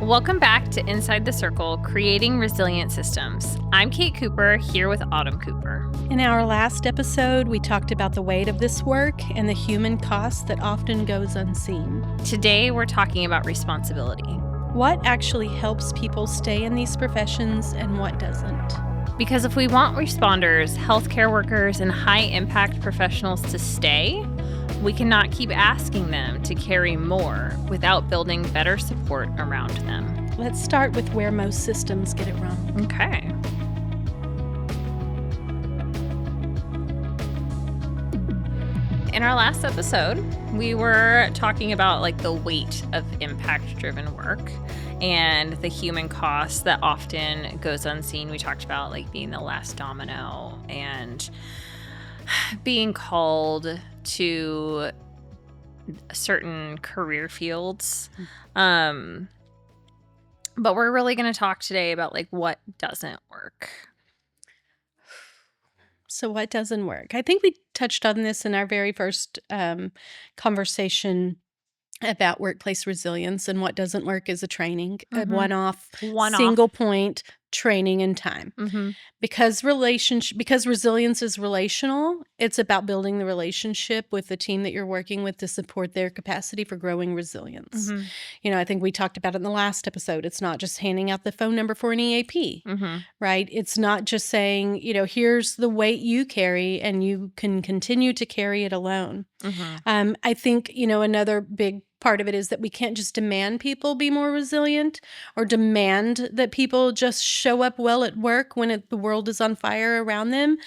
Welcome back to Inside the Circle, Creating Resilient Systems. I'm Kate Cooper, here with Autumn Cooper. In our last episode, we talked about the weight of this work and the human cost that often goes unseen. Today, we're talking about responsibility. What actually helps people stay in these professions and what doesn't? Because if we want responders, healthcare workers, and high-impact professionals to stay, we cannot keep asking them to carry more without building better support around them. Let's start with where most systems get it wrong. Okay. In our last episode, we were talking about the weight of impact-driven work and the human cost that often goes unseen. We talked about being the last domino and being called to certain career fields. But we're really going to talk today about what doesn't work. So what doesn't work? I think we touched on this in our very first conversation about workplace resilience, and what doesn't work is a training, a one-off, single point training and time. Because resilience is relational, it's about building the relationship with the team that you're working with to support their capacity for growing resilience. I think we talked about it in the last episode. It's not just handing out the phone number for an EAP, right? It's not just saying, here's the weight you carry and you can continue to carry it alone. I think, another big part of it is that we can't just demand people be more resilient or demand that people just show up well at work when the world is on fire around them,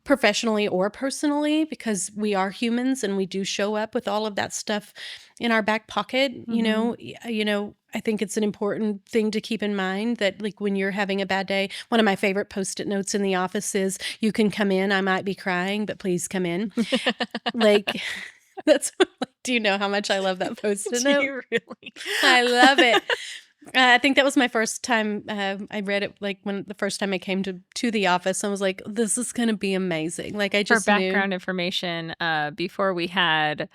professionally or personally, because we are humans and we do show up with all of that stuff in our back pocket. I think it's an important thing to keep in mind that when you're having a bad day, one of my favorite Post-it notes in the office is, "You can come in. I might be crying, but please come in." That's do you know how much I love that Post-it note? Do you really? I love it. I think that was my first time I read it, when the first time I came to the office. I was like, this is going to be amazing. I just For background information, before we had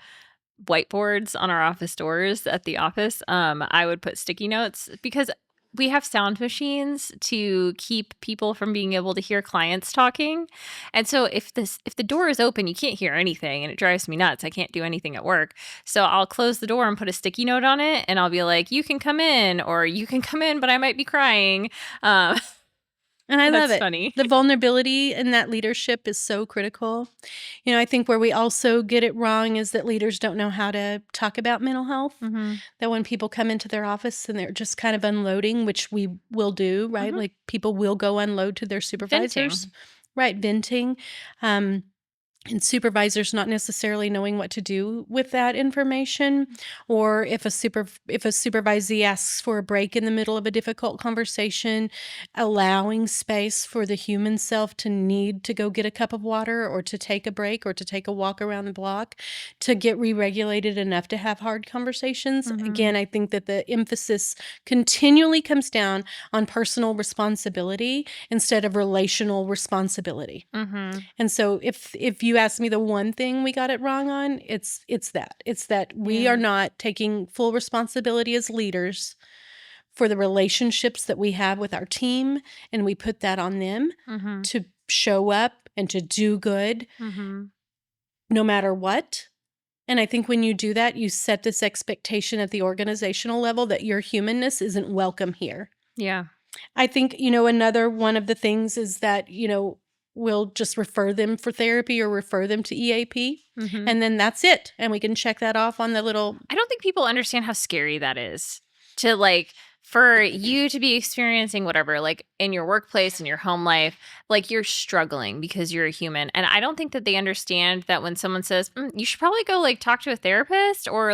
whiteboards on our office doors at the office, I would put sticky notes because we have sound machines to keep people from being able to hear clients talking. And so if the door is open, you can't hear anything, and it drives me nuts. I can't do anything at work. So I'll close the door and put a sticky note on it, and I'll be like, "You can come in," or "You can come in, but I might be crying." And I love it. Funny. The vulnerability in that leadership is so critical. I think where we also get it wrong is that leaders don't know how to talk about mental health. That when people come into their office and they're just kind of unloading, which we will do, right? People will go unload to their supervisors. Venting. And supervisors not necessarily knowing what to do with that information, or if a supervisee asks for a break in the middle of a difficult conversation, allowing space for the human self to need to go get a cup of water or to take a break or to take a walk around the block to get re-regulated enough to have hard conversations. Again, I think that the emphasis continually comes down on personal responsibility instead of relational responsibility. And so if you ask me the one thing we got it wrong on, it's that we are not taking full responsibility as leaders for the relationships that we have with our team, and we put that on them to show up and to do good no matter what. And I think when you do that, you set this expectation at the organizational level that your humanness isn't welcome here. Yeah. I think, another one of the things is that, we'll just refer them for therapy or refer them to EAP, and then that's it. And we can check that off on the little... I don't think people understand how scary that is to for you to be experiencing whatever, in your workplace, in your home life, you're struggling because you're a human. And I don't think that they understand that when someone says, you should probably go talk to a therapist, or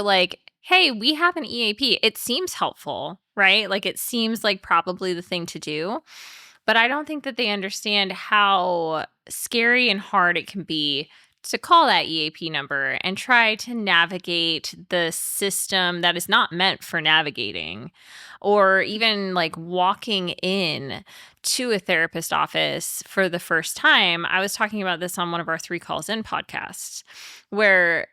hey, we have an EAP. It seems helpful, right? It seems like probably the thing to do. But I don't think that they understand how scary and hard it can be to call that EAP number and try to navigate the system that is not meant for navigating, or even walking in to a therapist office for the first time. I was talking about this on one of our 3 Calls In podcasts, where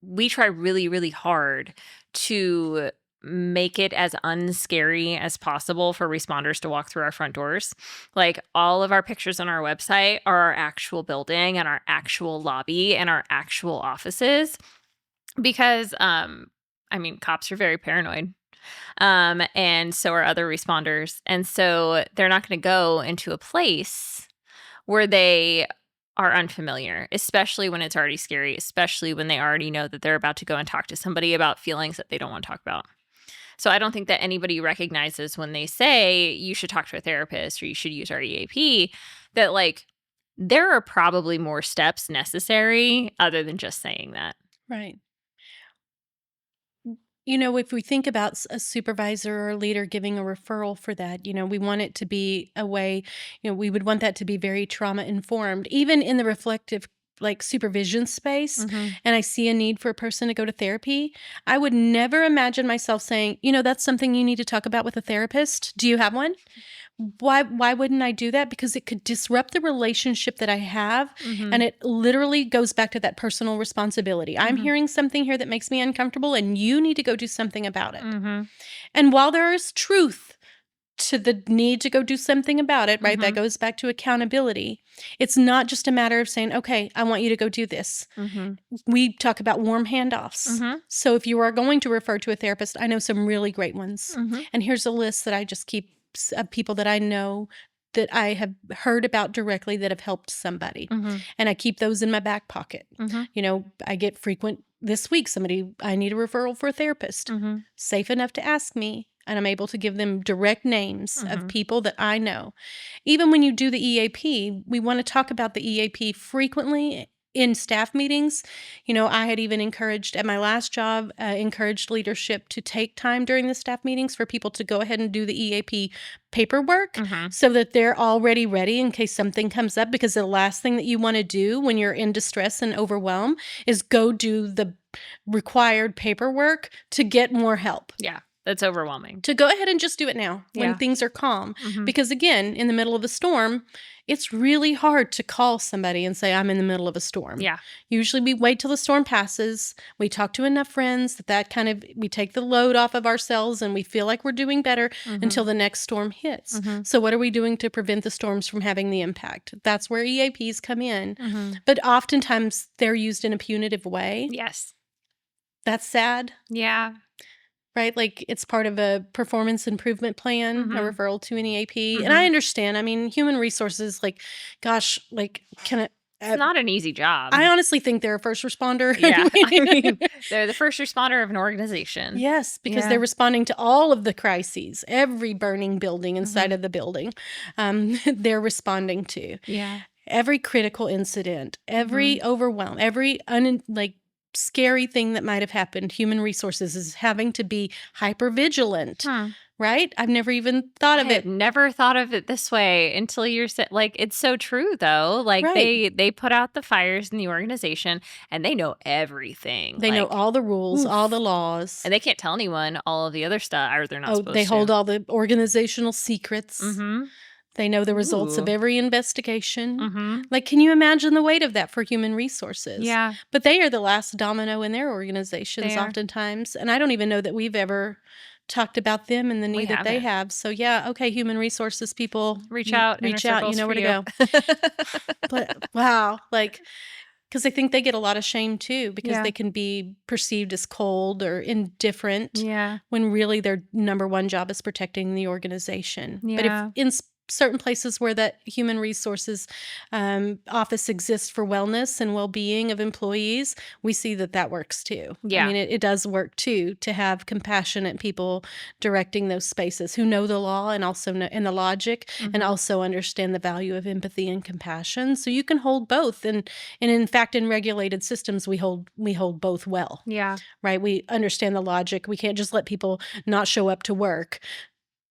we try really, really hard to make it as unscary as possible for responders to walk through our front doors. Like, all of our pictures on our website are our actual building and our actual lobby and our actual offices, because cops are very paranoid. And so are other responders. And so they're not going to go into a place where they are unfamiliar, especially when it's already scary, especially when they already know that they're about to go and talk to somebody about feelings that they don't want to talk about. So I don't think that anybody recognizes when they say you should talk to a therapist or you should use our EAP, that like there are probably more steps necessary other than just saying that. Right. If we think about a supervisor or a leader giving a referral for that, we want it to be a way, we would want that to be very trauma informed, even in the reflective like supervision space. Mhm. And I see a need for a person to go to therapy. I would never imagine myself saying, that's something you need to talk about with a therapist. Do you have one? Why wouldn't I do that? Because it could disrupt the relationship that I have. Mhm. And it literally goes back to that personal responsibility. I'm Mhm. hearing something here that makes me uncomfortable, and you need to go do something about it. Mhm. And while there is truth to the need to go do something about it, right? That Mhm. goes back to accountability. It's not just a matter of saying, okay, I want you to go do this. Mhm. We talk about warm handoffs. Mhm. So if you are going to refer to a therapist, I know some really great ones. Mhm. And here's a list that I just keep of people that I know that I have heard about directly that have helped somebody. Mhm. And I keep those in my back pocket. Mhm. I get frequent this week, I need a referral for a therapist. Mhm. Safe enough to ask me. And I'm able to give them direct names of Mhm. people that I know. Even when you do the EAP, we want to talk about the EAP frequently in staff meetings. I had even encouraged at my last job, encouraged leadership to take time during the staff meetings for people to go ahead and do the EAP paperwork Mhm. so that they're already ready in case something comes up. Because the last thing that you want to do when you're in distress and overwhelm is go do the required paperwork to get more help. Yeah, that's overwhelming. To go ahead and just do it now when Yeah. things are calm. Mhm. Because again, in the middle of a storm, it's really hard to call somebody and say, I'm in the middle of a storm. Yeah. Usually we wait till the storm passes. We talk to enough friends that kind of, we take the load off of ourselves and we feel like we're doing better until the next storm hits. Mhm. So what are we doing to prevent the storms from having the impact? That's where EAPs come in. Mhm. But oftentimes they're used in a punitive way. Yes. That's sad. Yeah. Right? Like it's part of a performance improvement plan, a Mhm. referral to an EAP. And I Mhm. understand. I mean, human resources, like, gosh, like, It's not an easy job. I honestly think they're a first responder. Yeah. I mean, they're the first responder of an organization. Yes, because Yeah. they're responding to all of the crises, every burning building inside Mhm. of the building, they're responding to. Yeah. Every critical incident, every overwhelm, every scary thing that might have happened, human resources is having to be hyper vigilant, right? I've never even thought of I have it. never thought of it this way until you're like, it's so true though. Like Right. they put out the fires in the organization and they know everything. They know Like, all the rules, all oof. the laws. And they can't tell anyone all of the other stuff, or they're not Oh, supposed they to. hold all the organizational secrets. Mm-hmm. They know the results of Ooh. every investigation. Mm-hmm. Like, can you imagine the weight of that for human resources? Yeah. But they are the last domino in their organizations They are. oftentimes. And I don't even know that we've ever talked about them and the We need that they haven't. have. So yeah, okay, human resources people, Reach out. Inner reach out, you circles know for where to you. go. But wow, like, because I think they get a lot of shame too, because Yeah. they can be perceived as cold or indifferent Yeah. when really their number one job is protecting the organization. But if Yeah. in certain places where that human resources office exists for wellness and well-being of employees, we see that works too. Yeah. I mean, it does work too to have compassionate people directing those spaces who know the law and also know and the logic and Mhm. also understand the value of empathy and compassion. So you can hold both, and in fact, in regulated systems, we hold both well. Yeah. Right? We understand the logic. We can't just let people not show up to work.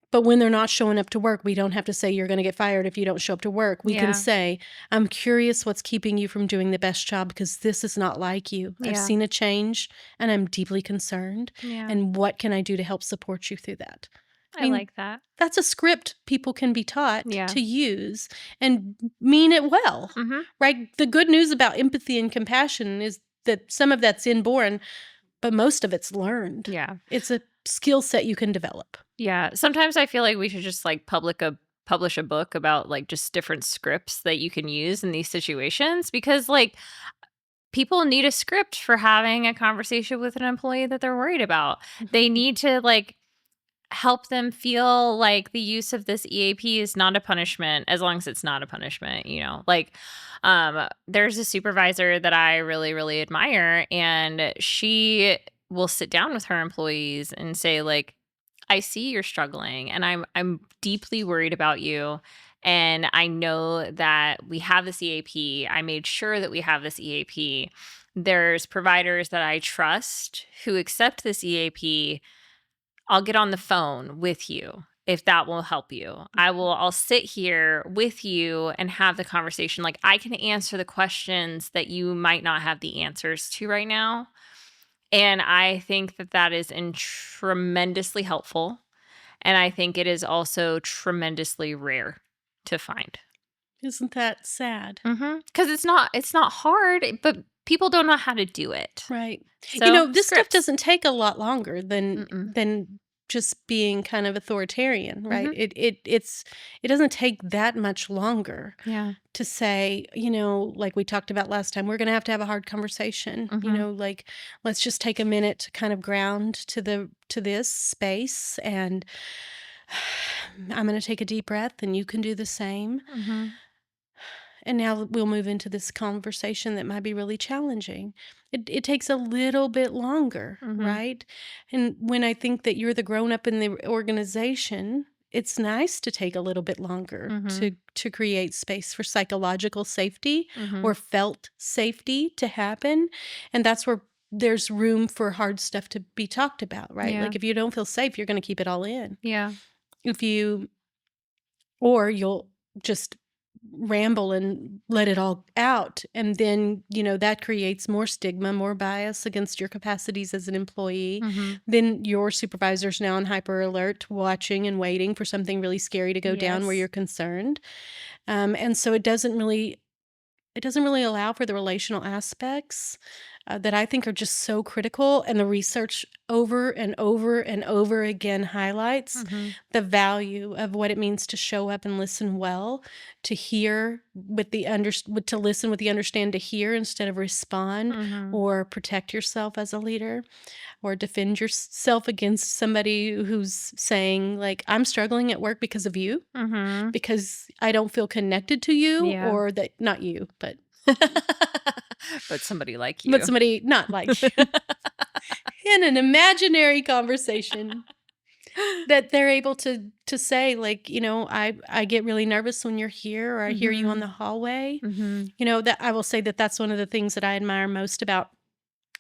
But when they're not showing up to work, we don't have to say you're going to get fired if you don't show up to work. We Yeah. can say, I'm curious what's keeping you from doing the best job because this is not like you. I've Yeah. seen a change and I'm deeply concerned. Yeah. And what can I do to help support you through that? I like that. That's a script people can be taught Yeah. to use and mean it well, Mm-hmm. right? The good news about empathy and compassion is that some of that's inborn, but most of it's learned. Yeah. It's a skill set you can develop. Yeah. Sometimes I feel like we should just like publish a book about like just different scripts that you can use in these situations, because like people need a script for having a conversation with an employee that they're worried about. They need to like help them feel like the use of this EAP is not a punishment, as long as it's not a punishment, you know. Like there's a supervisor that I really really admire, and she will sit down with her employees and say like, I see you're struggling, and I'm deeply worried about you, and I know that we have this EAP. I made sure that we have this EAP. There's providers that I trust who accept this EAP. I'll get on the phone with you if that will help you. I'll sit here with you and have the conversation. Like, I can answer the questions that you might not have the answers to right now. And I think that that is tremendously helpful. And I think it is also tremendously rare to find. Isn't that sad? Because it's not hard, but people don't know how to do it. Right. So, this stuff scripts. doesn't take a lot longer than Mm-mm. just being kind of authoritarian, right? Mhm. It doesn't take that much longer Yeah. to say, like we talked about last time, we're going to have a hard conversation. Mhm. Like, let's just take a minute to kind of ground to this space, and I'm going to take a deep breath, and you can do the same. Mhm. And now we'll move into this conversation that might be really challenging. It takes a little bit longer, Mhm. right? And when I think that you're the grown up in the organization, it's nice to take a little bit longer Mhm. to create space for psychological safety Mhm. or felt safety to happen. And that's where there's room for hard stuff to be talked about, right? Yeah. Like, if you don't feel safe, you're going to keep it all in. Yeah. Or you'll just ramble and let it all out, and then that creates more stigma, more bias against your capacities as an employee. Mhm. Then your supervisor's now on hyper alert, watching and waiting for something really scary to go down where Yes. you're concerned. And so it doesn't really allow for the relational aspects that I think are just so critical. And the research over and over and over again highlights Mhm. the value of what it means to show up and listen well, to hear to listen with the understand to hear instead of respond, Mhm. or protect yourself as a leader, or defend yourself against somebody who's saying like, I'm struggling at work because of you, Mhm. because I don't feel connected to you, Yeah. or that not you, but But somebody like you. somebody not like you in an imaginary conversation, that they're able to say like, I get really nervous when you're here, or I hear you on Mhm. the hallway. Mhm. That I will say that that's one of the things that I admire most about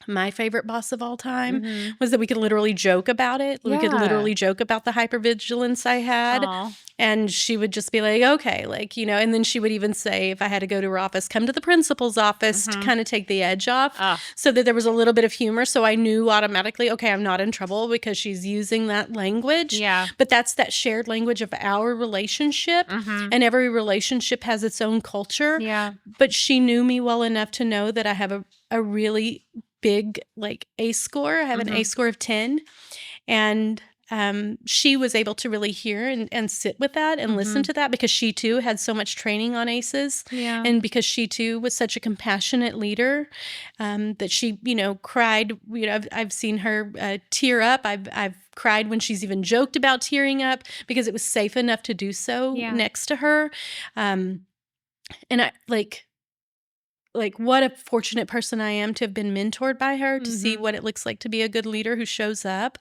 my favorite boss of all time, Mhm. was that we could literally joke about it. We could Yeah. literally joke about the hypervigilance I had. Aw. And she would just be like, okay, like, and then she would even say, if I had to go to her office, come to the principal's office, to Mhm. kind of take the edge off, Ah. so that there was a little bit of humor. So I knew automatically, okay, I'm not in trouble because she's using that language. Yeah. But that's that shared language of our relationship. Mhm. And every relationship has its own culture. Yeah. But she knew me well enough to know that I have a really big like ACE score. I have an Mhm. ACE score of 10. And she was able to really hear and sit with that and listen Mhm. to that, because she too had so much training on ACEs. Yeah. And because she too was such a compassionate leader, that she, cried. I've seen her tear up. I've cried when she's even joked about tearing up, because it was safe enough to do so Yeah. next to her. And I like what a fortunate person I am to have been mentored by her, to see Mhm. what it looks like to be a good leader who shows up.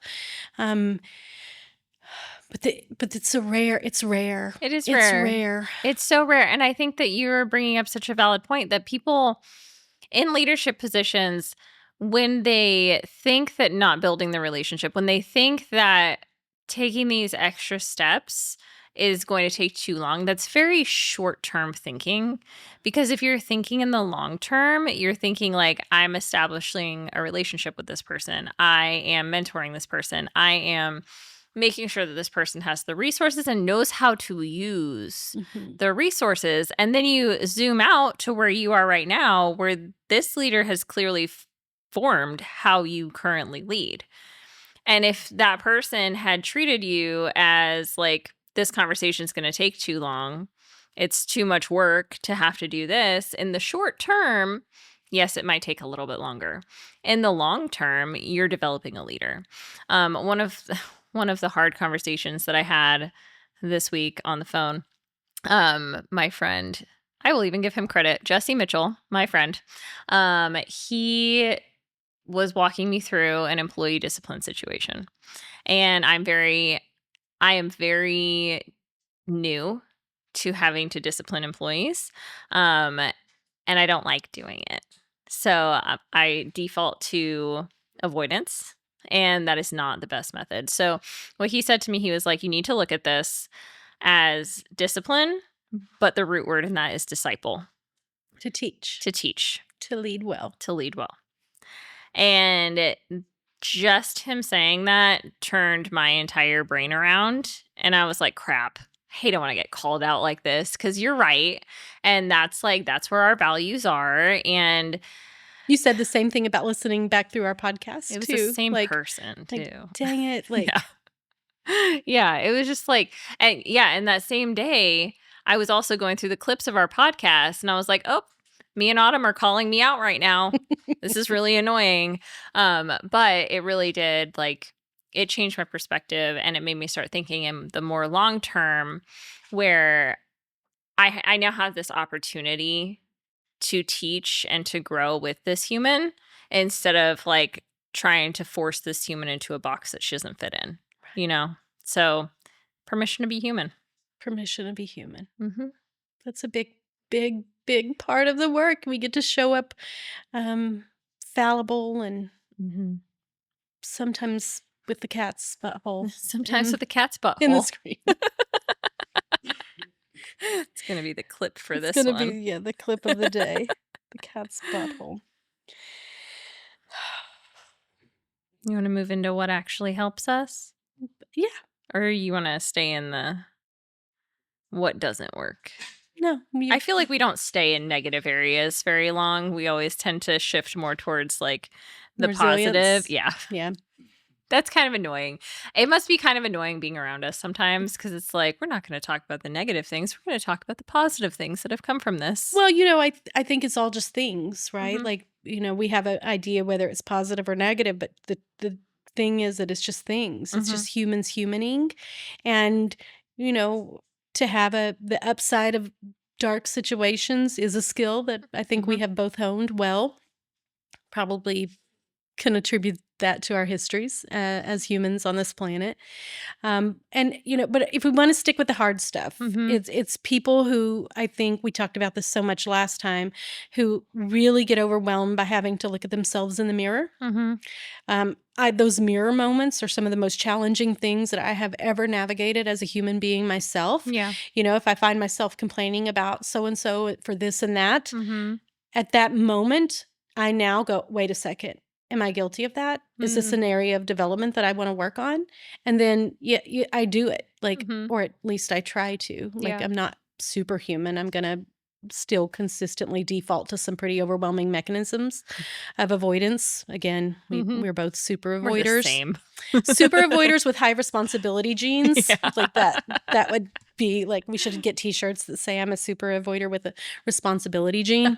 Um, but it's rare. It's rare. It is It's rare. rare. It's so rare. And I think that you're bringing up such a valid point, that people in leadership positions, when they think that not building the relationship, when they think that taking these extra steps is going to take too long, that's very short term thinking. Because if you're thinking in the long term, you're thinking like, I'm establishing a relationship with this person, I am mentoring this person, I am making sure that this person has the resources and knows how to use Mhm. the resources. And then you zoom out to where you are right now, where this leader has clearly formed how you currently lead. And if that person had treated you as like, this conversation is going to take too long, it's too much work to have to do this in the short term, yes, it might take a little bit longer. In the long term, you're developing a leader. One of one of the hard conversations that I had this week on the phone, my friend, I will even give him credit, Jesse Mitchell, my friend, he was walking me through an employee discipline situation. And I am very new to having to discipline employees. Um, and I don't like doing it. So I default to avoidance, and that is not the best method. So what he said to me, he was like, you need to look at this as discipline, but the root word in that is disciple, To teach, to teach, to lead well. to lead well. And just him saying that turned my entire brain around. And I was like, crap, I hate it when I get called out like this, because you're right. And that's where our values are. And You said the same thing about listening back through our podcast, it was too. the same like, person, too. Like, dang it. Like, yeah, it was just like, and that same day, I was also going through the clips of our podcast, and I was like, oh, me and Autumn are calling me out right now. This is really annoying. But it really did, like, it changed my perspective, and it made me start thinking in the more long term, where I now have this opportunity to teach and to grow with this human, instead of like trying to force this human into a box that she doesn't fit in, you know? So permission to be human. permission to be human. Mm-hmm. That's a big, big, big part of the work. We get to show up fallible and sometimes with the cat's butthole. Sometimes with the cat's butthole. In the screen. It's going to be the clip for this It's one. going to be, the clip of the day. The cat's butthole. You want to move into what actually helps us? Yeah. Or you want to stay in the what doesn't work? No. I feel like we don't stay in negative areas very long. We always tend to shift more towards like the Resilience. positive. Yeah. Yeah. That's kind of annoying. It must be kind of annoying being around us sometimes, because it's like, we're not going to talk about the negative things. We're going to talk about the positive things that have come from this. Well, I think it's all just things, right? Like, we have an idea whether it's positive or negative, but the thing is that it's just things. It's just humans humaning. And, to have the upside of dark situations is a skill that I think we have both honed well. Probably can attribute that to our histories as humans on this planet. And, but if we want to stick with the hard stuff, it's people who, I think we talked about this so much last time, who really get overwhelmed by having to look at themselves in the mirror. Those mirror moments are some of the most challenging things that I have ever navigated as a human being myself. Yeah. If I find myself complaining about so-and-so for this and that, at that moment, I now go, wait a second. Am I guilty of that? Is this an area of development that I want to work on? And then, I do it, like, or at least I try to. Like, I'm not superhuman. I'm going to still consistently default to some pretty overwhelming mechanisms of avoidance. Again, we're both super avoiders. We're the same. Super avoiders with high responsibility genes. Yeah. Like that would be like, we should get t-shirts that say I'm a super avoider with a responsibility gene.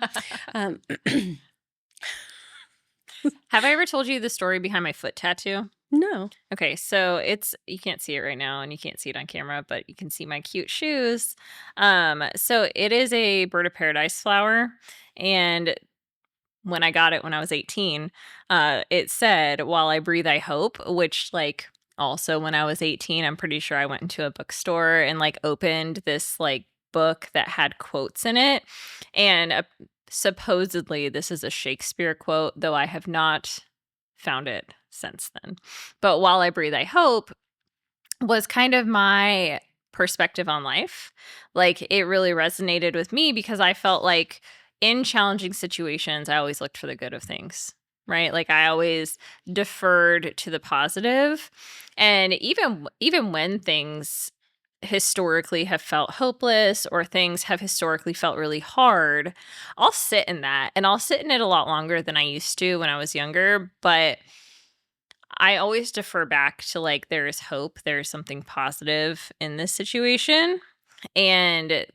Have I ever told you the story behind my foot tattoo? No. Okay, so you can't see it right now and you can't see it on camera, but you can see my cute shoes. So it is a bird of paradise flower. And when I got it when I was 18, it said, while I breathe, I hope, which like also when I was 18, I'm pretty sure I went into a bookstore and like opened this like book that had quotes in it. And supposedly this is a Shakespeare quote, though I have not found it since then. But while I breathe, I hope was kind of my perspective on life. Like, it really resonated with me because I felt like in challenging situations, I always looked for the good of things, right? Like, I always deferred to the positive. And even when things historically have felt hopeless or things have historically felt really hard, I'll sit in that, and I'll sit in it a lot longer than I used to when I was younger. But I always defer back to like, there is hope, there is something positive in this situation. And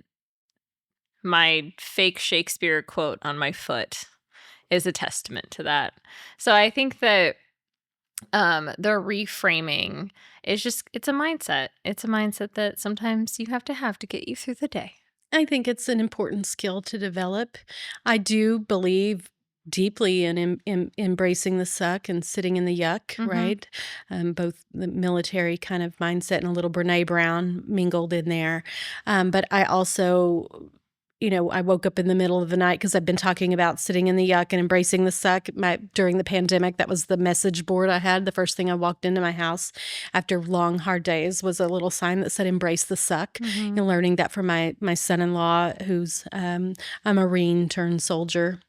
my fake Shakespeare quote on my foot is a testament to that. So I think that the reframing is just, it's a mindset. It's a mindset that sometimes you have to get you through the day. I think it's an important skill to develop. I do believe deeply in embracing the suck and sitting in the yuck, right? Both the military kind of mindset and a little Brene Brown mingled in there. But I also, I woke up in the middle of the night because I've been talking about sitting in the yuck and embracing the suck. During the pandemic, that was the message board I had. The first thing I walked into my house after long, hard days was a little sign that said "Embrace the suck." Learning that from my son-in-law, who's a Marine turned soldier,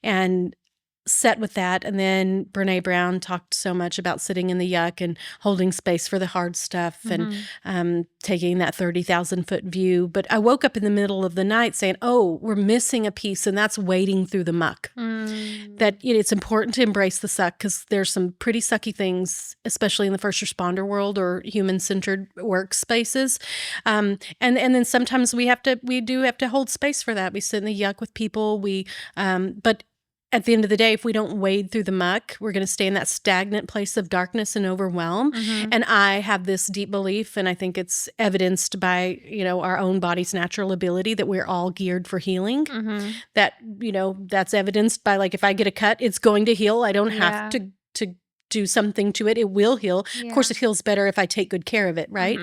and set with that. And then Brene Brown talked so much about sitting in the yuck and holding space for the hard stuff and taking that 30,000 foot view. But I woke up in the middle of the night saying, oh, we're missing a piece, and that's wading through the muck. That it's important to embrace the suck because there's some pretty sucky things, especially in the first responder world or human-centered workspaces. And then sometimes we do have to hold space for that. We sit in the yuck with people. But at the end of the day, if we don't wade through the muck, we're going to stay in that stagnant place of darkness and overwhelm. And I have this deep belief, and I think it's evidenced by, our own body's natural ability that we're all geared for healing. That, that's evidenced by, like, if I get a cut, it's going to heal. I don't have to do something to it. It will heal. Of course, it heals better if I take good care of it, right?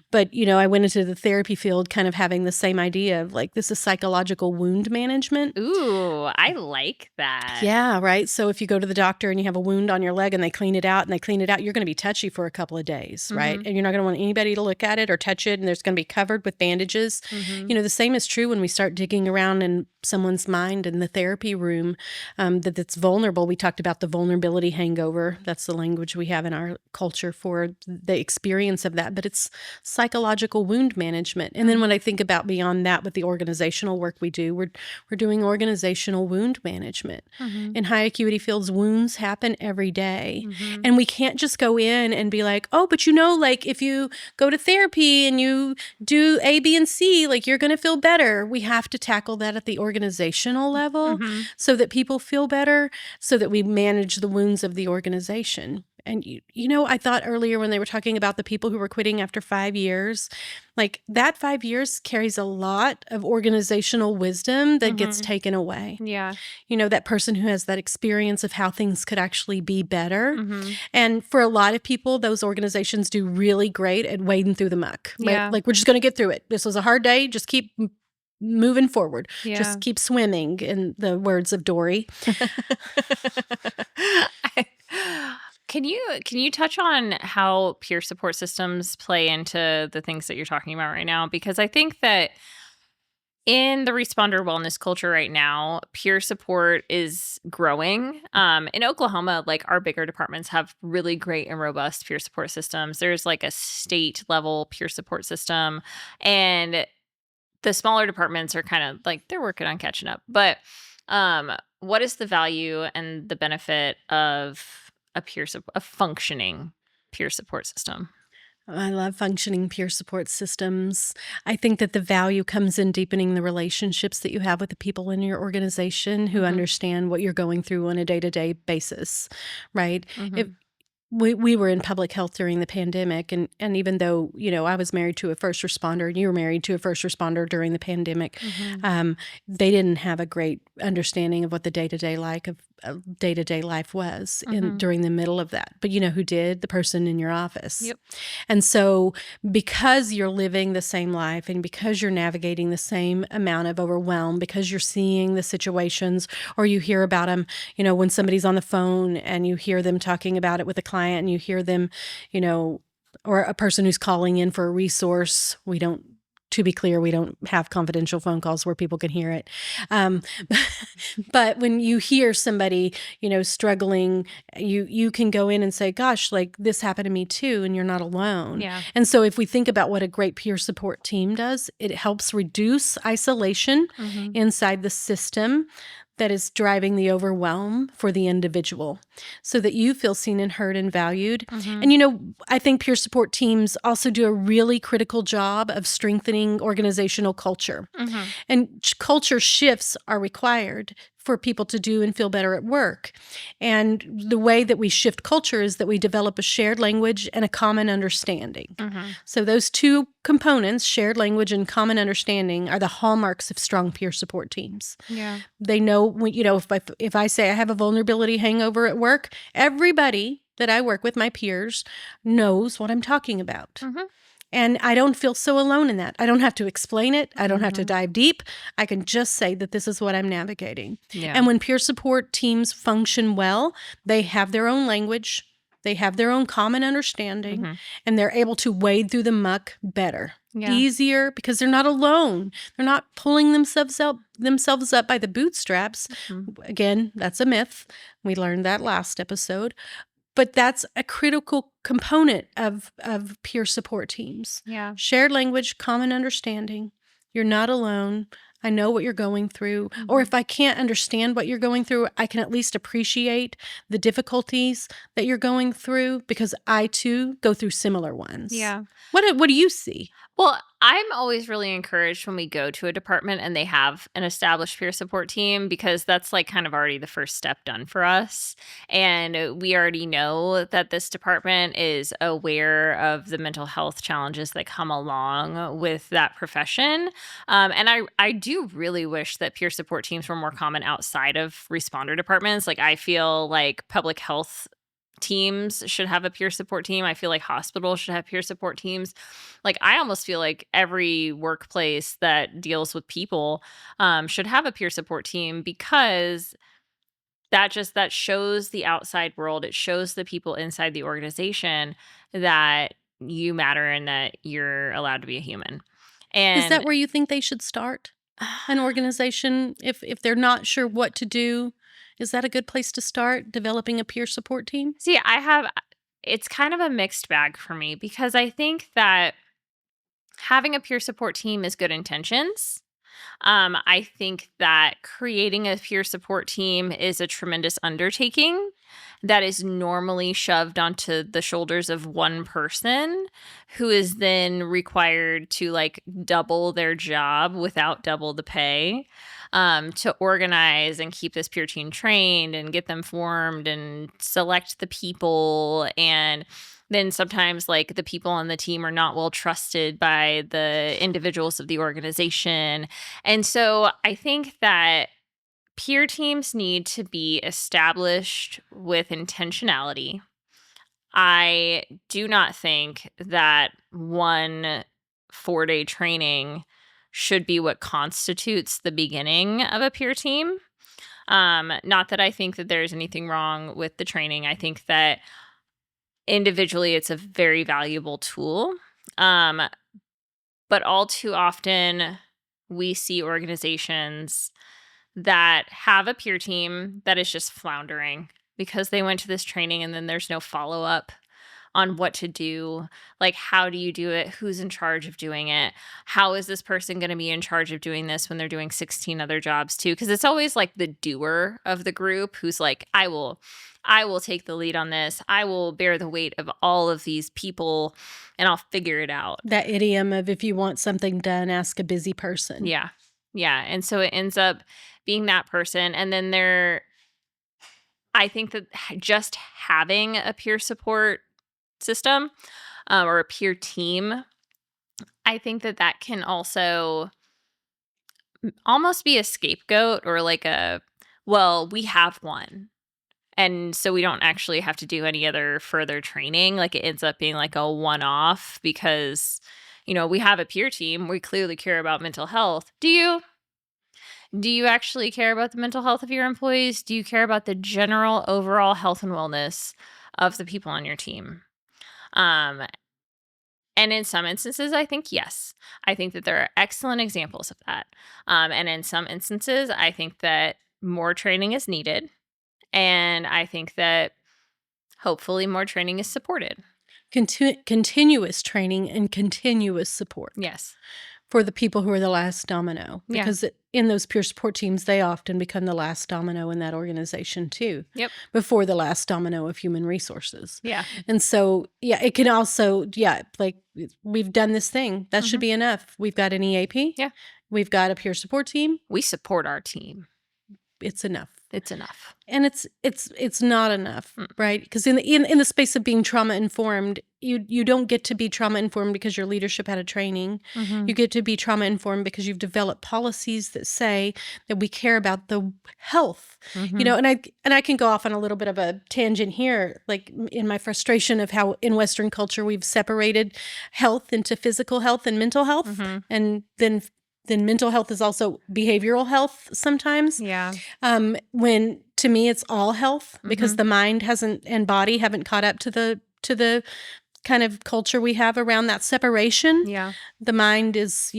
But, I went into the therapy field kind of having the same idea of like, this is psychological wound management. Ooh, I like that. Yeah, right? So if you go to the doctor and you have a wound on your leg and they clean it out, you're going to be touchy for a couple of days, right? And you're not going to want anybody to look at it or touch it, and there's going to be covered with bandages. The same is true when we start digging around in someone's mind in the therapy room, that's vulnerable. We talked about the vulnerability hangover. That's the language we have in our culture for the experience of that, but it's psychological wound management. And then when I think about beyond that, with the organizational work we do, we're doing organizational wound management. In high acuity fields, wounds happen every day. And we can't just go in and be like, oh, but like if you go to therapy and you do A, B, and C, like you're going to feel better. We have to tackle that at the organizational level so that people feel better, so that we manage the wounds of the organization. And, I thought earlier when they were talking about the people who were quitting after 5 years, like that 5 years carries a lot of organizational wisdom that gets taken away. Yeah. That person who has that experience of how things could actually be better. And for a lot of people, those organizations do really great at wading through the muck. Right? Yeah. Like, we're just going to get through it. This was a hard day. Just keep moving forward. Yeah. Just keep swimming, in the words of Dory. Can you touch on how peer support systems play into the things that you're talking about right now? Because I think that in the responder wellness culture right now, peer support is growing. In Oklahoma, like our bigger departments have really great and robust peer support systems. There's like a state level peer support system, and the smaller departments are kind of like, they're working on catching up. But what is the value and the benefit of a functioning peer support system? I love functioning peer support systems. I think that the value comes in deepening the relationships that you have with the people in your organization who understand what you're going through on a day-to-day basis, right? If we were in public health during the pandemic, and even though, I was married to a first responder and you were married to a first responder during the pandemic, they didn't have a great understanding of what the day-to-day life was during the middle of that. But who did? The person in your office. Yep. And so because you're living the same life and because you're navigating the same amount of overwhelm, because you're seeing the situations or you hear about them, when somebody's on the phone and you hear them talking about it with a client and you hear them, or a person who's calling in for a resource, to be clear, we don't have confidential phone calls where people can hear it. But when you hear somebody, struggling, you can go in and say, gosh, like this happened to me too, and you're not alone. Yeah. And so if we think about what a great peer support team does, it helps reduce isolation inside the system that is driving the overwhelm for the individual. so that you feel seen and heard and valued. Mhm. And, I think peer support teams also do a really critical job of strengthening organizational culture. Mhm. And culture shifts are required for people to do and feel better at work. And the way that we shift culture is that we develop a shared language and a common understanding. Mhm. So those two components, shared language and common understanding, are the hallmarks of strong peer support teams. Yeah. They know if I say I have a vulnerability hangover at work, everybody that I work with, my peers, knows what I'm talking about. Mhm. And I don't feel so alone in that. I don't have to explain it. I don't have to Mhm. dive deep. I can just say that this is what I'm navigating. Yeah. And when peer support teams function well, they have their own language, they have their own common understanding, Mhm. and they're able to wade through the muck better. Yeah. Easier because they're not alone. They're not pulling themselves up by the bootstraps. Mhm. Again, that's a myth. We learned that last episode. But that's a critical component of peer support teams. Yeah. Shared language, common understanding. You're not alone. I know what you're going through. Or if I can't understand what you're going through, I can at least appreciate the difficulties that you're going through because I too go through similar ones. Yeah. What do you see? Well, I'm always really encouraged when we go to a department and they have an established peer support team because that's like kind of already the first step done for us. And we already know that this department is aware of the mental health challenges that come along with that profession. And I do really wish that peer support teams were more common outside of responder departments. Like, I feel like public health teams should have a peer support team. I feel like hospitals should have peer support teams. Like, I almost feel like every workplace that deals with people should have a peer support team because that shows the outside world. It shows the people inside the organization that you matter and that you're allowed to be a human. Is And that where you think they should start? An organization, if they're not sure what to do, is that a good place to start developing a peer support team? see, it's kind of a mixed bag for me because I think that having a peer support team is good intentions. I think that creating a peer support team is a tremendous undertaking that is normally shoved onto the shoulders of one person who is then required to like double their job without double the pay, to organize and keep this peer team trained and get them formed and select the people. And then sometimes like the people on the team are not well trusted by the individuals of the organization. And so I think that peer teams need to be established with intentionality. I do not think that one 4-day training should be what constitutes the beginning of a peer team. Not that I think that there's anything wrong with the training. I think that individually it's a very valuable tool. Um, but all too often we see organizations that have a peer team that is just floundering because they went to this training and then there's no follow up on what to do. Like, how do you do it? Who's in charge of doing it? How is this person going to be in charge of doing this when they're doing 16 other jobs too? Because it's always like the doer of the group who's like, I will take the lead on this. I will bear the weight of all of these people and I'll figure it out. That idiom of if you want something done, ask a busy person. Yeah. Yeah. And so it ends up being that person. And then I think that just having a peer support system, or a peer team, I think that that can also almost be a scapegoat or like well, we have one. And so we don't actually have to do any other further training. Like, it ends up being like a one off because, we have a peer team. We clearly care about mental health. Do you? Do you actually care about the mental health of your employees? Do you care about the general overall health and wellness of the people on your team? Um, and in some instances, I think yes. I think that there are excellent examples of that. And in some instances, I think that more training is needed. And I think that hopefully more training is supported. Continuous training and continuous support. Yes. for the people who are the last domino. Yeah. Because in those peer support teams, they often become the last domino in that organization too. Yep. Before the last domino of human resources. Yeah. And so, yeah, it can also, like we've done this thing. That should be enough. We've got an EAP. Yeah. We've got a peer support team. We support our team. It's enough. It's enough. And it's not enough, right? Because in the space of being trauma informed, you don't get to be trauma informed because your leadership had a training. You get to be trauma informed because you've developed policies that say that we care about the health. You know, and I can go off on a little bit of a tangent here, like in my frustration of how in Western culture we've separated health into physical health and mental health, and then mental health is also behavioral health sometimes. Yeah. When to me it's all health because the mind hasn't and body haven't caught up to the kind of culture we have around that separation. Yeah. The mind is,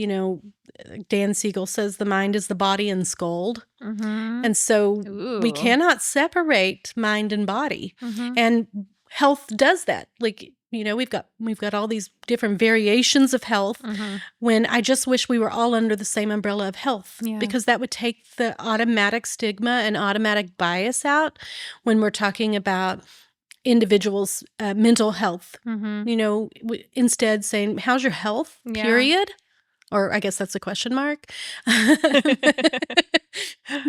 Dan Siegel says the mind is the body enscolled. And so we cannot separate mind and body. And health does that. Like, we've got all these different variations of health when I just wish we were all under the same umbrella of health because that would take the automatic stigma and automatic bias out when we're talking about individuals' mental health. Instead saying, how's your health, period? Or I guess that's a question mark.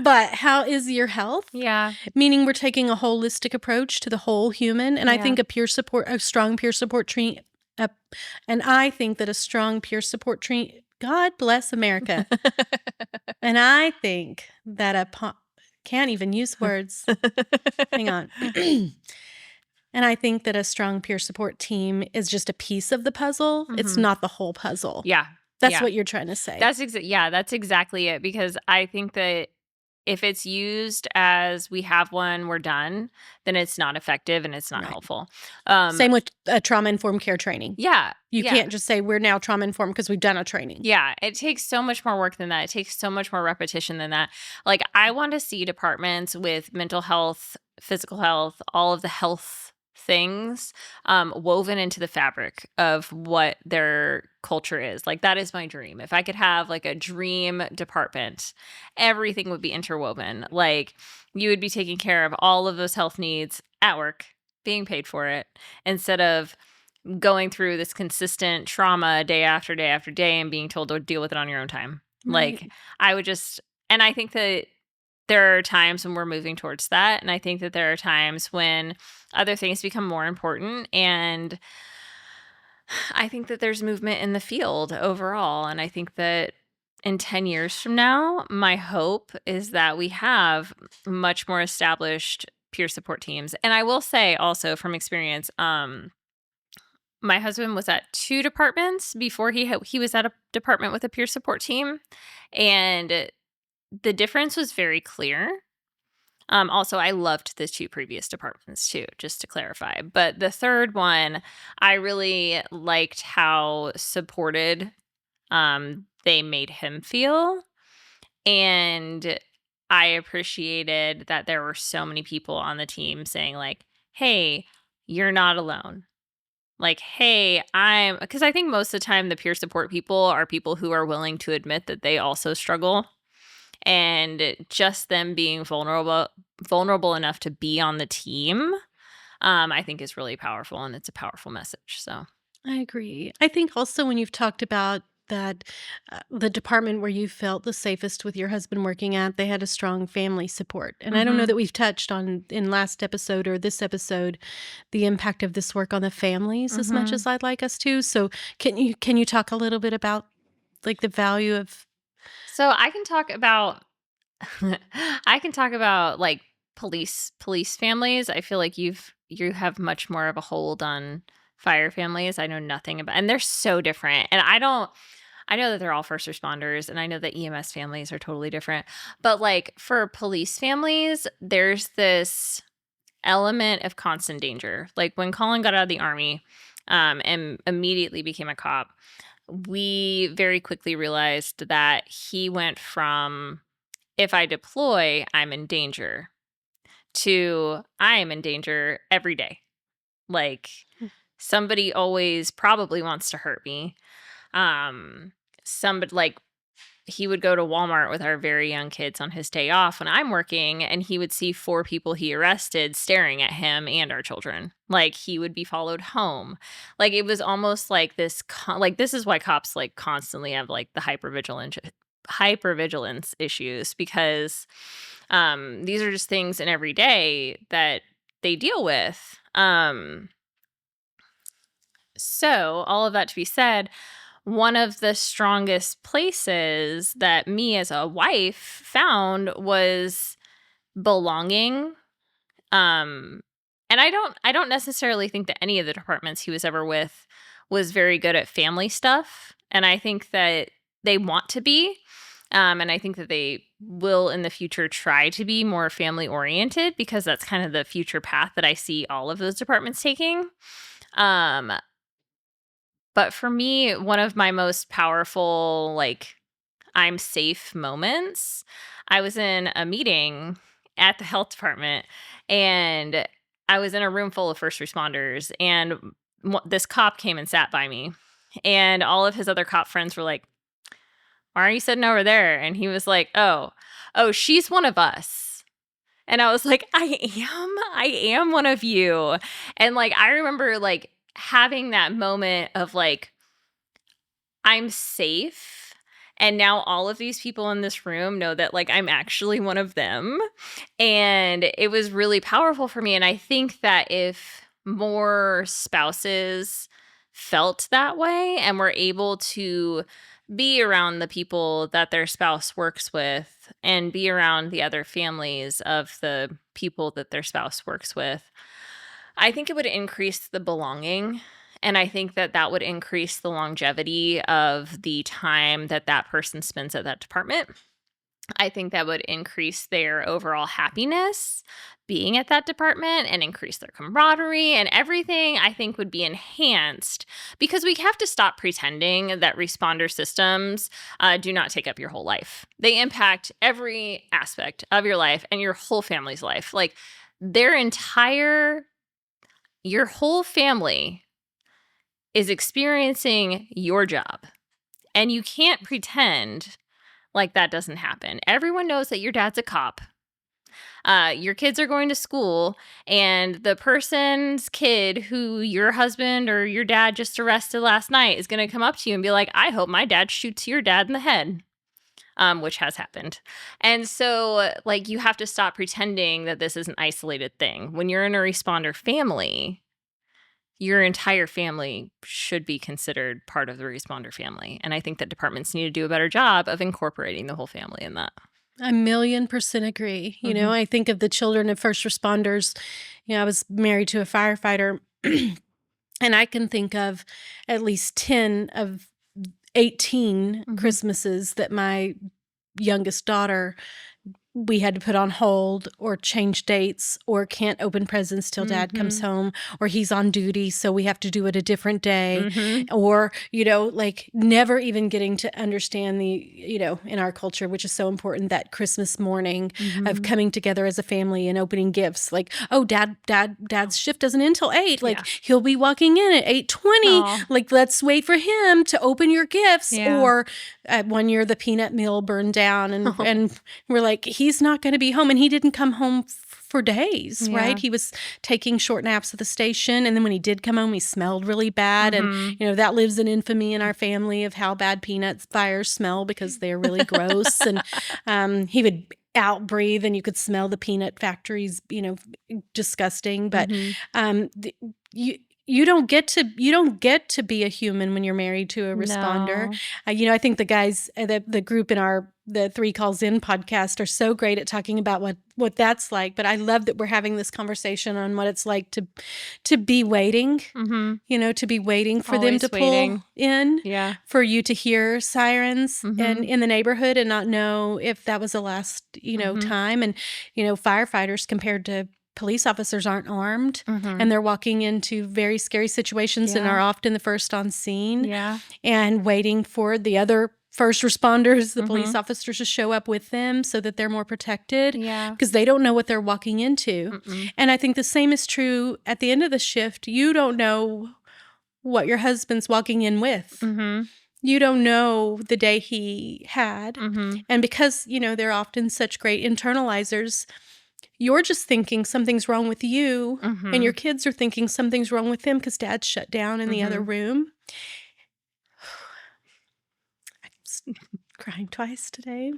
But how is your health? Yeah. Meaning we're taking a holistic approach to the whole human. And I think a strong peer support team, and I think that a strong peer support team, God bless America. And I think that can't even use words. Hang on. And I think that a strong peer support team is just a piece of the puzzle. It's not the whole puzzle. Yeah. That's what you're trying to say. That's exactly it. Because I think that if it's used as we have one, we're done, then it's not effective and it's not helpful. Same with trauma-informed care training. Yeah. You can't just say we're now trauma-informed because we've done a training. Yeah. It takes so much more work than that. It takes so much more repetition than that. Like, I want to see departments with mental health, physical health, all of the health things woven into the fabric of what their culture is. Like, that is my dream. If I could have like a dream department, everything would be interwoven. Like, you would be taking care of all of those health needs at work, being paid for it, instead of going through this consistent trauma day after day after day and being told to deal with it on your own time. Right. Like, and I think that there are times when we're moving towards that. And I think that there are times when other things become more important. And I think that there's movement in the field overall. And I think that in 10 years from now, my hope is that we have much more established peer support teams. And I will say also from experience, my husband was at 2 departments before he was at a department with a peer support team. And the difference was very clear. Also, I loved the 2 previous departments too, just to clarify. But the third one, I really liked how supported they made him feel. And I appreciated that there were so many people on the team saying like, hey, you're not alone. Like, hey, because I think most of the time the peer support people are people who are willing to admit that they also struggle. And just them being vulnerable enough to be on the team, I think is really powerful, and it's a powerful message. So I agree. I think also when you've talked about that, the department where you felt the safest with your husband working at, they had a strong family support. And I don't know that we've touched on in last episode or this episode the impact of this work on the families as much as I'd like us to. So can you talk a little bit about like the value of? So I can talk about like police families. I feel like you have much more of a hold on fire families. I know nothing about, and they're so different. And I know that they're all first responders, and I know that EMS families are totally different. But like for police families, there's this element of constant danger. Like when Colin got out of the Army and immediately became a cop, we very quickly realized that he went from, if I deploy, I'm in danger, to I am in danger every day. Like somebody always probably wants to hurt me. somebody like he would go to Walmart with our very young kids on his day off when I'm working, and he would see 4 people he arrested staring at him and our children. Like, he would be followed home. Like, it was almost like this like, this is why cops, like, constantly have, like, the hypervigilance issues, because these are just things in every day that they deal with. So all of that to be said, one of the strongest places that me as a wife found was belonging. And I don't necessarily think that any of the departments he was ever with was very good at family stuff. And I think that they want to be. And I think that they will in the future try to be more family oriented, because that's kind of the future path that I see all of those departments taking. But for me, one of my most powerful, like, I'm safe moments, I was in a meeting at the health department, and I was in a room full of first responders, and this cop came and sat by me, and all of his other cop friends were like, "Why are you sitting over there?" And he was like, "Oh, she's one of us." And I was like, I am one of you. And like, I remember like having that moment of like, I'm safe. And now all of these people in this room know that like I'm actually one of them. And it was really powerful for me. And I think that if more spouses felt that way and were able to be around the people that their spouse works with and be around the other families of the people that their spouse works with, I think it would increase the belonging. And I think that that would increase the longevity of the time that that person spends at that department. I think that would increase their overall happiness being at that department and increase their camaraderie, and everything I think would be enhanced, because we have to stop pretending that responder systems do not take up your whole life. They impact every aspect of your life and your whole family's life. Like your whole family is experiencing your job, and you can't pretend like that doesn't happen. Everyone knows that your dad's a cop. Your kids are going to school, and the person's kid who your husband or your dad just arrested last night is going to come up to you and be like, "I hope my dad shoots your dad in the head," which has happened. And so, like, you have to stop pretending that this is an isolated thing. When you're in a responder family, your entire family should be considered part of the responder family. And I think that departments need to do a better job of incorporating the whole family in that. I 1,000,000% agree. You know, I think of the children of first responders. You know, I was married to a firefighter, and I can think of at least 10 of 18 Christmases that my youngest daughter, we had to put on hold or change dates, or can't open presents till dad comes home, or he's on duty, so we have to do it a different day, or, you know, like never even getting to understand the, you know, in our culture, which is so important, that Christmas morning of coming together as a family and opening gifts. Like, oh, dad's shift doesn't end till 8. Like, he'll be walking in at 8:20. Like, let's wait for him to open your gifts. Or one year the peanut mill burned down, and we're like, he's not going to be home. And he didn't come home for days, right? He was taking short naps at the station. And then when he did come home, he smelled really bad. And, you know, that lives in infamy in our family of how bad peanut fires smell, because they're really gross. And he would out-breathe, and you could smell the peanut factories, you know, disgusting. But you don't get to be a human when you're married to a responder. No. You know, I think the guys, the group in the 3 Calls In podcast are so great at talking about what that's like. But I love that we're having this conversation on what it's like to be waiting, you know, to be waiting for them to pull in, for you to hear sirens in the neighborhood and not know if that was the last, you know, time. And, you know, firefighters compared to police officers aren't armed, and they're walking into very scary situations and are often the first on scene, and waiting for the other first responders, the police officers, to show up with them so that they're more protected, because they don't know what they're walking into. And I think the same is true at the end of the shift. You don't know what your husband's walking in with. You don't know the day he had. And because, they're often such great internalizers, you're just thinking something's wrong with you, and your kids are thinking something's wrong with them because dad's shut down in the other room. I'm crying twice today.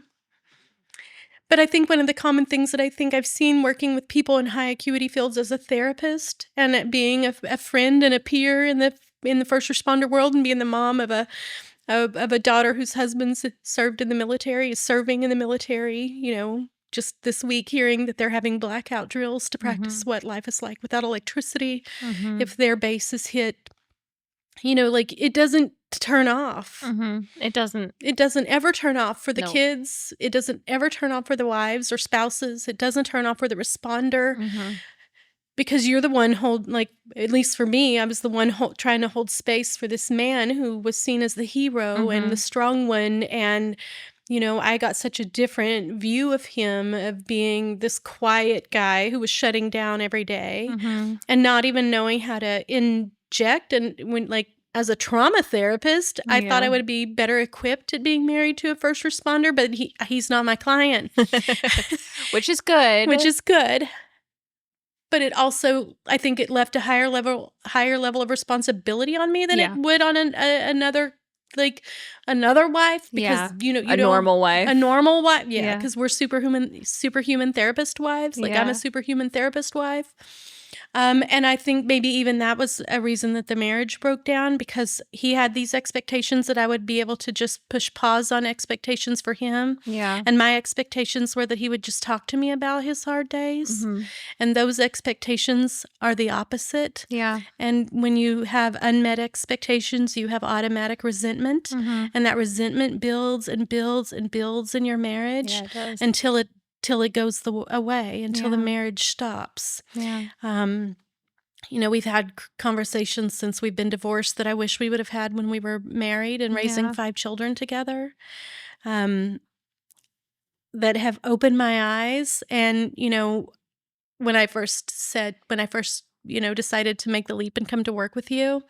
But I think one of the common things that I think I've seen working with people in high acuity fields as a therapist, and at being a friend and a peer in the first responder world, and being the mom of a daughter whose husband's served in the military, is serving in the military, just this week hearing that they're having blackout drills to practice what life is like without electricity if their base is hit. It doesn't turn off. It doesn't. It doesn't ever turn off for the Nope. kids. It doesn't ever turn off for the wives or spouses. It doesn't turn off for the responder. Because you're the one at least for me, I was the one trying to hold space for this man who was seen as the hero and the strong one. And, I got such a different view of him, of being this quiet guy who was shutting down every day and not even knowing how to inject. And as a trauma therapist, I thought I would be better equipped at being married to a first responder, but he's not my client. Which is good. But it also, I think it left a higher level of responsibility on me than it would on another wife, because a normal wife. Because we're superhuman therapist wives. I'm a superhuman therapist wife. And I think maybe even that was a reason that the marriage broke down, because he had these expectations that I would be able to just push pause on expectations for him. And my expectations were that he would just talk to me about his hard days. And those expectations are the opposite. And when you have unmet expectations, you have automatic resentment. And that resentment builds and builds and builds in your marriage until it goes away, until the marriage stops. We've had conversations since we've been divorced that I wish we would have had when we were married and raising 5 children together, that have opened my eyes. And, when I first decided to make the leap and come to work with you,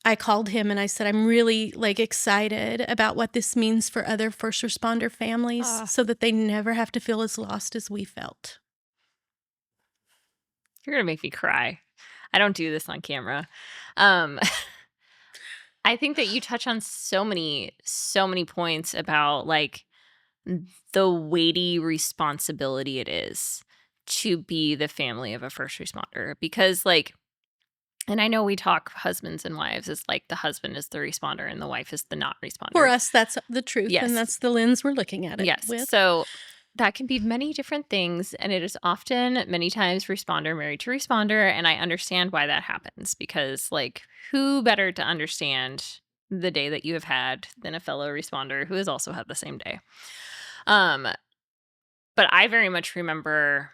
I called him and I said, I'm really excited about what this means for other first responder families, so that they never have to feel as lost as we felt. You're going to make me cry. I don't do this on camera. I think that you touch on so many points about the weighty responsibility it is to be the family of a first responder, because and I know we talk husbands and wives as the husband is the responder and the wife is the not responder. For us, that's the truth. And that's the lens we're looking at it with. So that can be many different things. And it is often many times responder married to responder. And I understand why that happens, because who better to understand the day that you have had than a fellow responder who has also had the same day. But I very much remember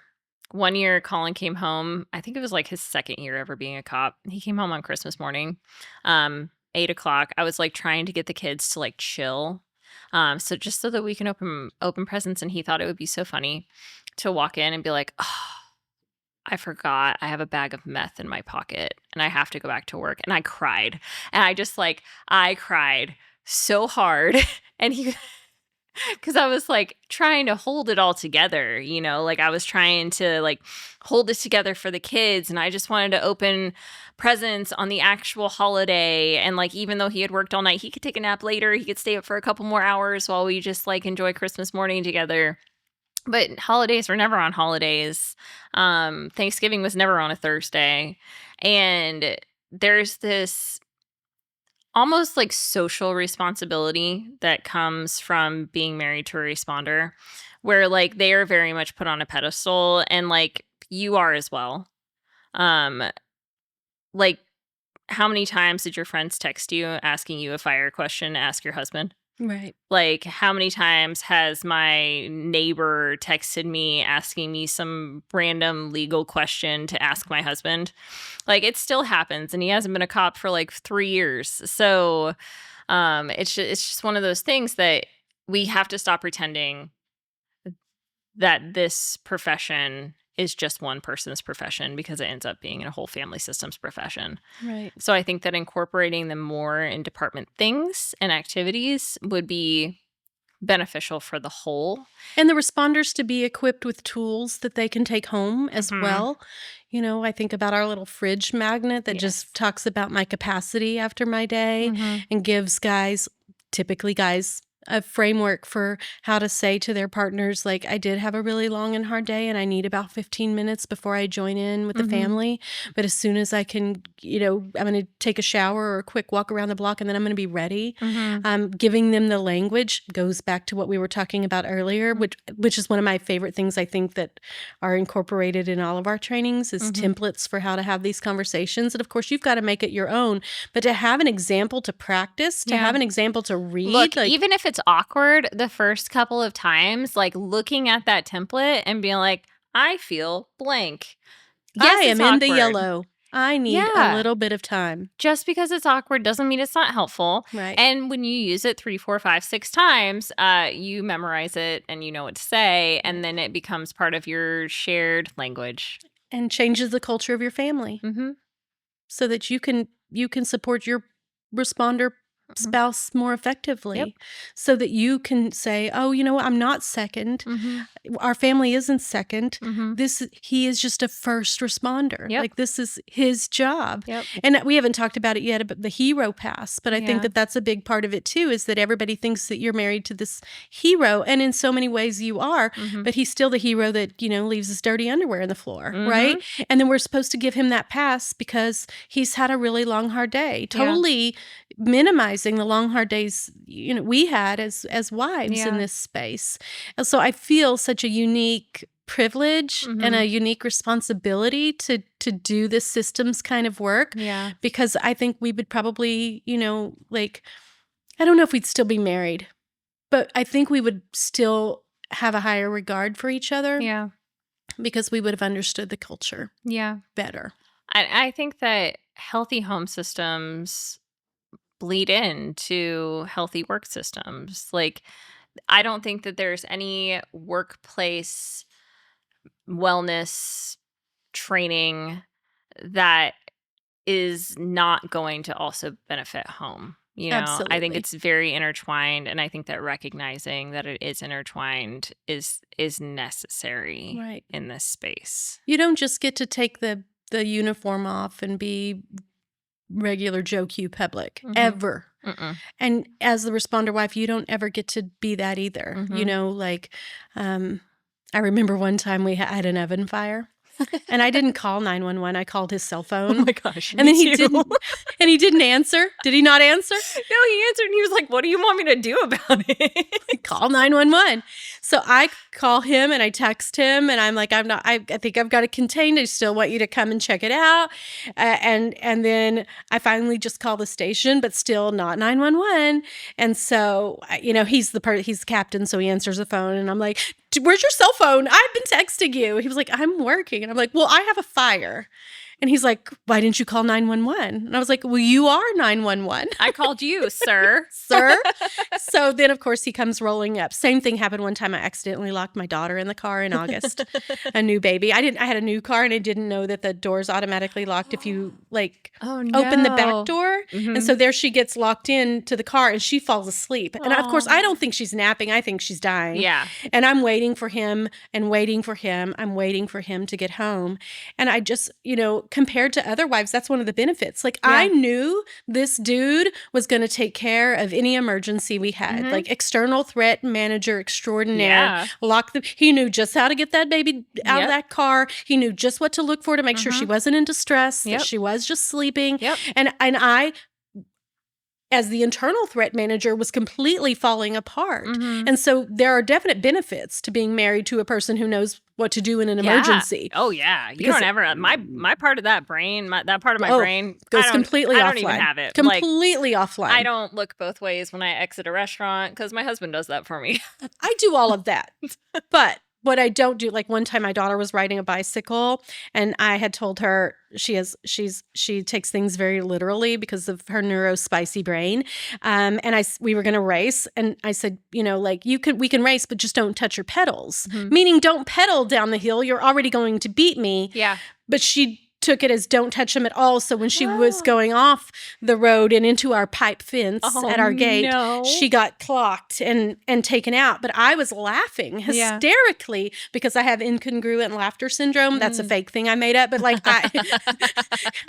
one year Colin came home. I think it was his second year ever being a cop. He came home on Christmas morning, 8:00. I was trying to get the kids to chill. So just so that we can open presents. And he thought it would be so funny to walk in and be like, oh, I forgot I have a bag of meth in my pocket and I have to go back to work. And I cried. And I cried so hard. And he, because I was trying to hold it all together, I was trying to hold it together for the kids. And I just wanted to open presents on the actual holiday. And even though he had worked all night, he could take a nap later. He could stay up for a couple more hours while we just enjoy Christmas morning together. But holidays were never on holidays. Thanksgiving was never on a Thursday. And there's this almost social responsibility that comes from being married to a responder, where they are very much put on a pedestal, and you are as well. How many times did your friends text you asking you a fire question to ask your husband? Right. How many times has my neighbor texted me asking me some random legal question to ask my husband? It still happens, and he hasn't been a cop for 3 years. So it's just one of those things that we have to stop pretending that this profession is just one person's profession because it ends up being a whole family system's profession. Right. So I think that incorporating them more in department things and activities would be beneficial for the whole. And the responders to be equipped with tools that they can take home as Mhm. well. You know, I think about our little fridge magnet that Yes. just talks about my capacity after my day Mhm. and gives guys, typically guys, a framework for how to say to their partners, like, I did have a really long and hard day and I need about 15 minutes before I join in with the Mhm. family. But as soon as I can, you know, I'm going to take a shower or a quick walk around the block and then I'm going to be ready. Mhm. Giving them the language goes back to what we were talking about earlier, which is one of my favorite things I think that are incorporated in all of our trainings is templates for how to have these conversations. And of course, you've got to make it your own. But to have an example to practice, to have an example to read. Look, like, even if it's awkward the first couple of times, like looking at that template and being like, I feel blank. Yes, I am it's in the awkward. yellow. I need a Yeah. little bit of time. Just because it's awkward doesn't mean it's not helpful. Right. And when you use it 3, 4, 5, 6 times, you memorize it and you know what to say, and then it becomes part of your shared language. And changes the culture of your family Mm-hmm. so that you can support your responder spouse more effectively. Yep. So that you can say, oh, you know what, I'm not second. Mm-hmm. Our family isn't second. Mm-hmm. He is just a first responder. Yep. Like, this is his job. Yep. And we haven't talked about it yet, about the hero pass, but I think Yeah. that that's a big part of it too, is that everybody thinks that you're married to this hero, and in so many ways you are, Mhm. but he's still the hero that, you know, leaves his dirty underwear on the floor, Mhm. right? And then we're supposed to give him that pass because he's had a really long, hard day, totally minimizing the long, hard days, you know, we had as wives in Yeah. this space. And so I feel such a unique privilege and a unique responsibility to do this systems kind of work. Yeah. Because I think we would probably, you know, like, I don't know if we'd still be married, but I think we would still have a higher regard for each other. Yeah. Because we would have understood the culture better. I think that healthy home systems bleed into healthy work systems. Like, I don't think that there's any workplace wellness training that is not going to also benefit home. You know, I think Absolutely. it's very intertwined, and I think that recognizing that it is intertwined is necessary Right. in this space. You don't just get to take the uniform off and be regular Joe Q public ever. Mm-mm. And as the responder wife, you don't ever get to be that either. You know, like, I remember one time I had an oven fire. And I didn't call 911. I called his cell phone. Oh my gosh. And then he didn't answer. Did he not answer? No, he answered and he was like, what do you want me to do about it? Call 911. So I call him and I text him and I'm like, I think I've got it contained. I still want you to come and check it out. And then I finally just call the station, but still not 911. And so, you know, he's the captain. So he answers the phone and I'm like, where's your cell phone? I've been texting you. He was like, I'm working. And I'm like, well, I have a fire. And he's like, why didn't you call 911? And I was like, well, you are 911. I called you, sir. Sir. So then, of course, he comes rolling up. Same thing happened one time. I accidentally locked my daughter in the car in August, a new baby. I had a new car and I didn't know that the doors automatically locked if you open the back door. And so there she gets locked into the car and she falls asleep. And of course, I don't think she's napping. I think she's dying. Yeah. And I'm waiting for him and waiting for him. I'm waiting for him to get home. And I just, you know, compared to other wives, that's one of the benefits. Like, I knew this dude was going to take care of any emergency we had. Like, external threat manager extraordinaire. He knew just how to get that baby out of that car. He knew just what to look for to make sure she wasn't in distress, that she was just sleeping. And I, as the internal threat manager, was completely falling apart. And so there are definite benefits to being married to a person who knows what to do in an emergency. Oh, yeah. You don't ever, my part of that brain, that part of my brain goes completely offline. I don't even have it. Completely offline. I don't look both ways when I exit a restaurant because my husband does that for me. I do all of that. But what I don't do, like one time my daughter was riding a bicycle and I had told her she takes things very literally because of her neurospicy brain. And we were going to race and I said, like we can race, but just don't touch your pedals, meaning don't pedal down the hill. You're already going to beat me. Yeah. But she took it as don't touch them at all. So when she was going off the road and into our pipe fence at our gate, she got clocked and taken out. But I was laughing hysterically because I have incongruent laughter syndrome. That's a fake thing I made up. But like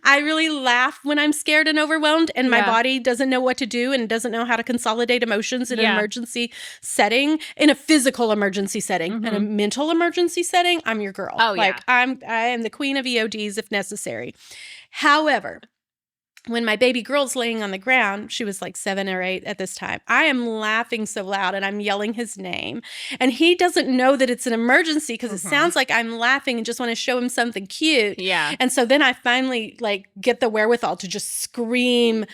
I really laugh when I'm scared and overwhelmed and my body doesn't know what to do and doesn't know how to consolidate emotions in an emergency setting, in a physical emergency setting. In a mental emergency setting, I'm your girl. Oh, like I am the queen of EODs if necessary. However, when my baby girl's laying on the ground, she was like 7 or 8 at this time, I am laughing so loud and I'm yelling his name. And he doesn't know that it's an emergency because it sounds like I'm laughing and just want to show him something cute. Yeah. And so then I finally like get the wherewithal to just scream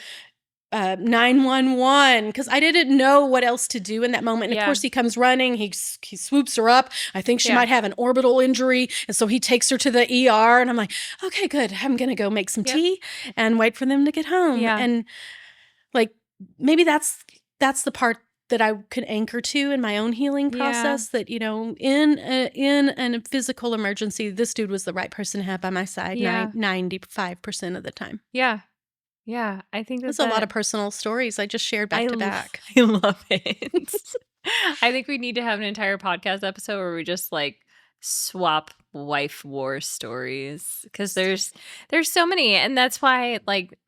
911 because I didn't know what else to do in that moment. And of course he comes running, he swoops her up. I think she might have an orbital injury. And so he takes her to the ER and I'm like, okay, good. I'm going to go make some tea and wait for them to get home. Yeah. And like, maybe that's the part that I could anchor to in my own healing process that, in a physical emergency, this dude was the right person to have by my side 95% of the time. Yeah. Yeah, I think that's a lot of personal stories I just shared back to back. I love it. I think we need to have an entire podcast episode where we just like swap wife war stories because there's so many, and that's why like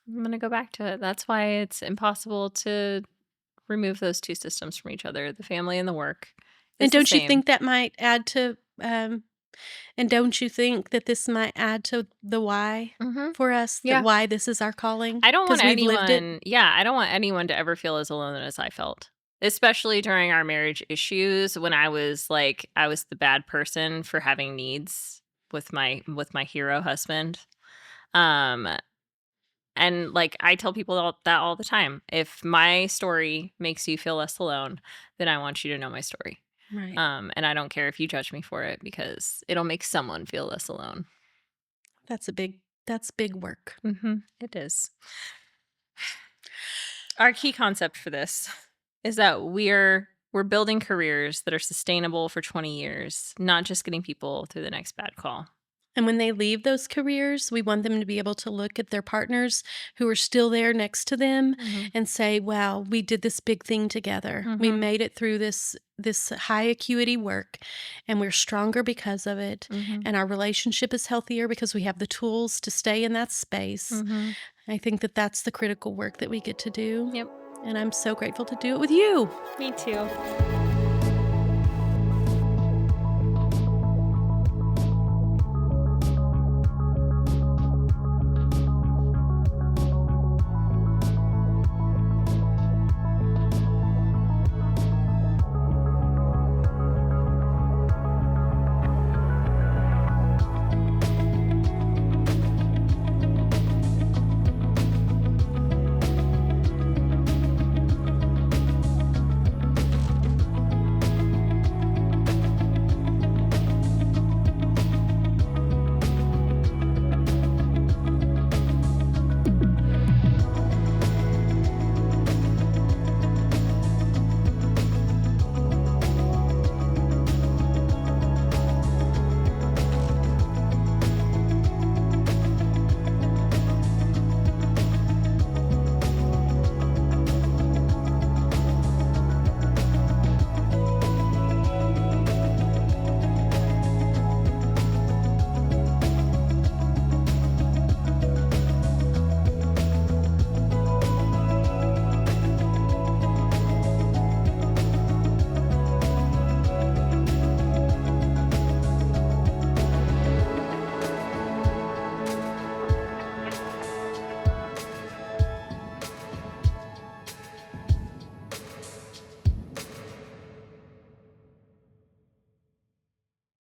I'm gonna go back to it. That's why it's impossible to remove those two systems from each other, the family and the work. And don't you think that might add to and don't you think that this might add to the why for us? Yeah. Why this is our calling? I don't want anyone. Yeah, I don't want anyone to ever feel as alone as I felt, especially during our marriage issues when I was the bad person for having needs with my hero husband. And like I tell people that all the time. If my story makes you feel less alone, then I want you to know my story. Right. And I don't care if you judge me for it because it'll make someone feel less alone. That's big work. It is. Our key concept for this is that we're building careers that are sustainable for 20 years, not just getting people through the next bad call. And when they leave those careers, we want them to be able to look at their partners who are still there next to them and say, wow, we did this big thing together. We made it through this high acuity work and we're stronger because of it. And our relationship is healthier because we have the tools to stay in that space. I think that that's the critical work that we get to do. Yep. And I'm so grateful to do it with you. Me too.